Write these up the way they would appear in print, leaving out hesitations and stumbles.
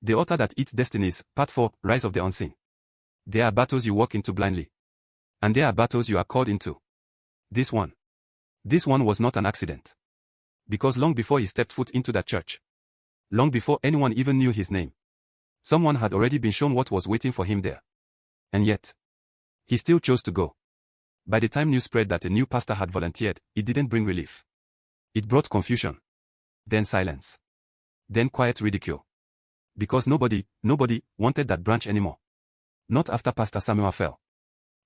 The altar that eats destinies, Part 4, Rise of the Unseen. There are battles you walk into blindly. And there are battles you are called into. This one was not an accident. Because long before he stepped foot into that church, long before anyone even knew his name, someone had already been shown what was waiting for him there. And yet, he still chose to go. By the time news spread that a new pastor had volunteered, it didn't bring relief. It brought confusion. Then silence. Then quiet ridicule. Because nobody wanted that branch anymore. Not after Pastor Samuel fell.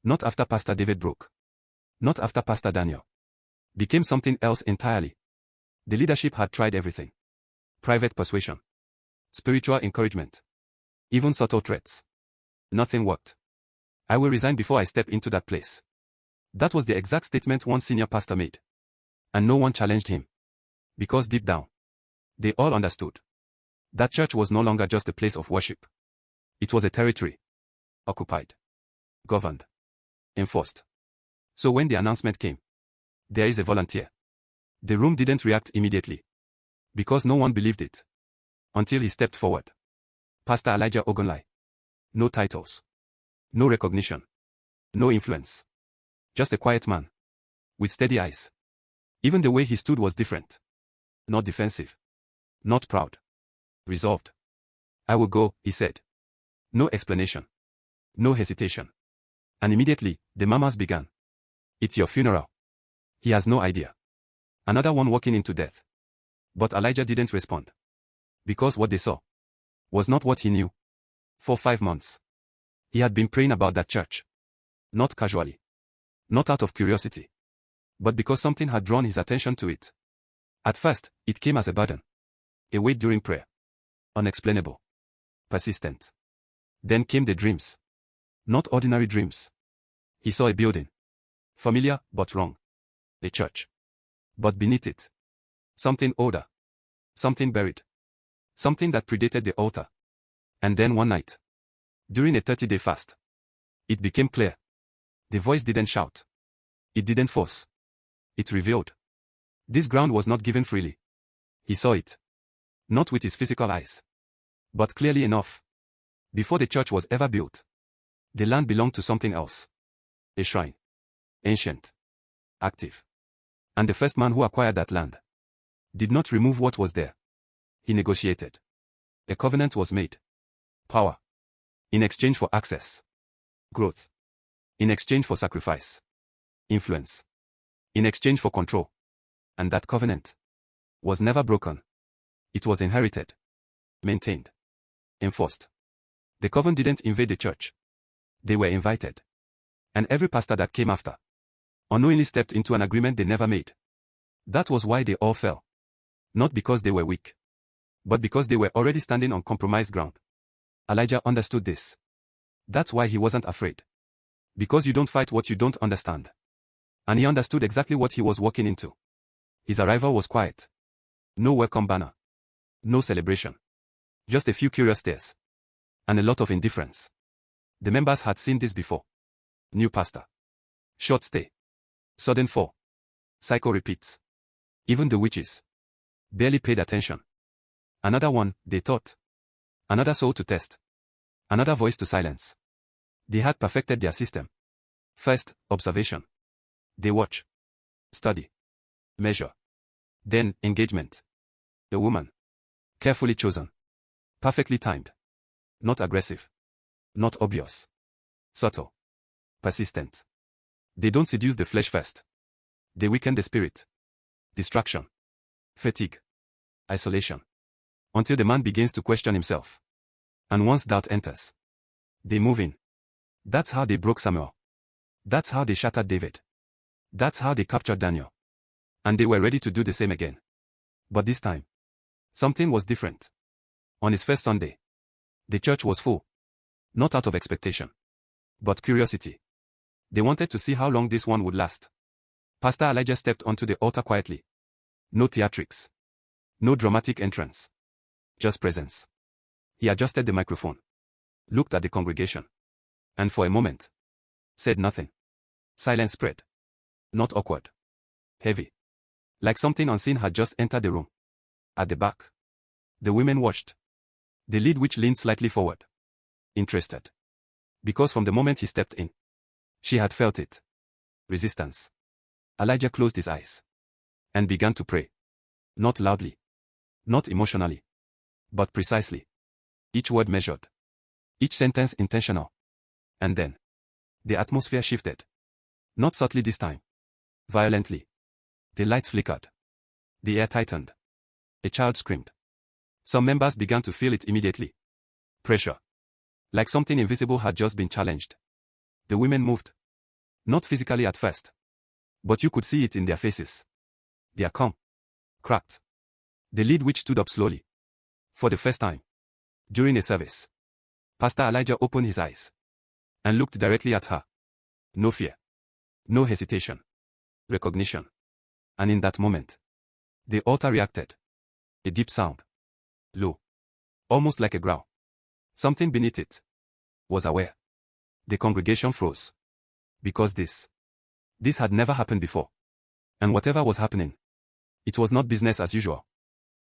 Not after Pastor David broke. Not after Pastor Daniel became something else entirely. The leadership had tried everything. Private persuasion. Spiritual encouragement. Even subtle threats. Nothing worked. I will resign before I step into that place. That was the exact statement one senior pastor made. And no one challenged him. Because deep down, they all understood. That church was no longer just a place of worship. It was a territory. Occupied. Governed. Enforced. So when the announcement came, there is a volunteer. The room didn't react immediately. Because no one believed it. Until he stepped forward. Pastor Elijah Ogunlai. No titles. No recognition. No influence. Just a quiet man. With steady eyes. Even the way he stood was different. Not defensive. Not proud. Resolved. I will go, he said. No explanation. No hesitation. And immediately, the murmurs began. It's your funeral. He has no idea. Another one walking into death. But Elijah didn't respond. Because what they saw was not what he knew. For 5 months. He had been praying about that church. Not casually. Not out of curiosity. But because something had drawn his attention to it. At first, it came as a burden. A weight during prayer. Unexplainable. Persistent. Then came the dreams. Not ordinary dreams. He saw a building. Familiar, but wrong. A church. But beneath it. Something older. Something buried. Something that predated the altar. And then one night. During a 30-day fast. It became clear. The voice didn't shout. It didn't force. It revealed. This ground was not given freely. He saw it. Not with his physical eyes. But clearly enough. Before the church was ever built. The land belonged to something else. A shrine. Ancient. Active. And the first man who acquired that land did not remove what was there. He negotiated. A covenant was made. Power. In exchange for access. Growth. In exchange for sacrifice. Influence. In exchange for control. And that covenant was never broken. It was inherited. Maintained. Enforced. The covenant didn't invade the church. They were invited. And every pastor that came after unknowingly stepped into an agreement they never made. That was why they all fell. Not because they were weak. But because they were already standing on compromised ground. Elijah understood this. That's why he wasn't afraid. Because you don't fight what you don't understand. And he understood exactly what he was walking into. His arrival was quiet. No welcome banner. No celebration. Just a few curious stares. And a lot of indifference. The members had seen this before. New pastor. Short stay. Sudden fall. Cycle repeats. Even the witches barely paid attention. Another one, they thought. Another soul to test. Another voice to silence. They had perfected their system. First, observation. They watch. Study. Measure. Then, engagement. A woman. Carefully chosen. Perfectly timed. Not aggressive. Not obvious. Subtle. Persistent. They don't seduce the flesh first. They weaken the spirit. Distraction. Fatigue. Isolation. Until the man begins to question himself. And once doubt enters, they move in. That's how they broke Samuel. That's how they shattered David. That's how they captured Daniel. And they were ready to do the same again. But this time, something was different. On his first Sunday, the church was full. Not out of expectation, but curiosity. They wanted to see how long this one would last. Pastor Elijah stepped onto the altar quietly. No theatrics. No dramatic entrance. Just presence. He adjusted the microphone. Looked at the congregation. And for a moment, said nothing. Silence spread. Not awkward. Heavy. Like something unseen had just entered the room. At the back, the women watched. The lead witch leaned slightly forward. Interested. Because from the moment he stepped in, she had felt it. Resistance. Elijah closed his eyes and began to pray. Not loudly. Not emotionally. But precisely. Each word measured. Each sentence intentional. And then, the atmosphere shifted. Not subtly this time. Violently. The lights flickered. The air tightened. A child screamed. Some members began to feel it immediately. Pressure. Like something invisible had just been challenged. The women moved. Not physically at first. But you could see it in their faces. Their calm. Cracked. The lead witch stood up slowly. For the first time. During a service. Pastor Elijah opened his eyes. And looked directly at her. No fear. No hesitation. Recognition. And in that moment, the altar reacted. A deep sound. Low. Almost like a growl. Something beneath it was aware. The congregation froze. Because this had never happened before. And whatever was happening, it was not business as usual.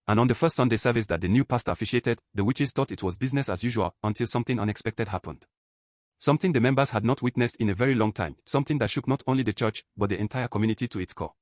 And on the first Sunday service that the new pastor officiated, the witches thought it was business as usual until something unexpected happened. Something the members had not witnessed in a very long time, something that shook not only the church, but the entire community to its core.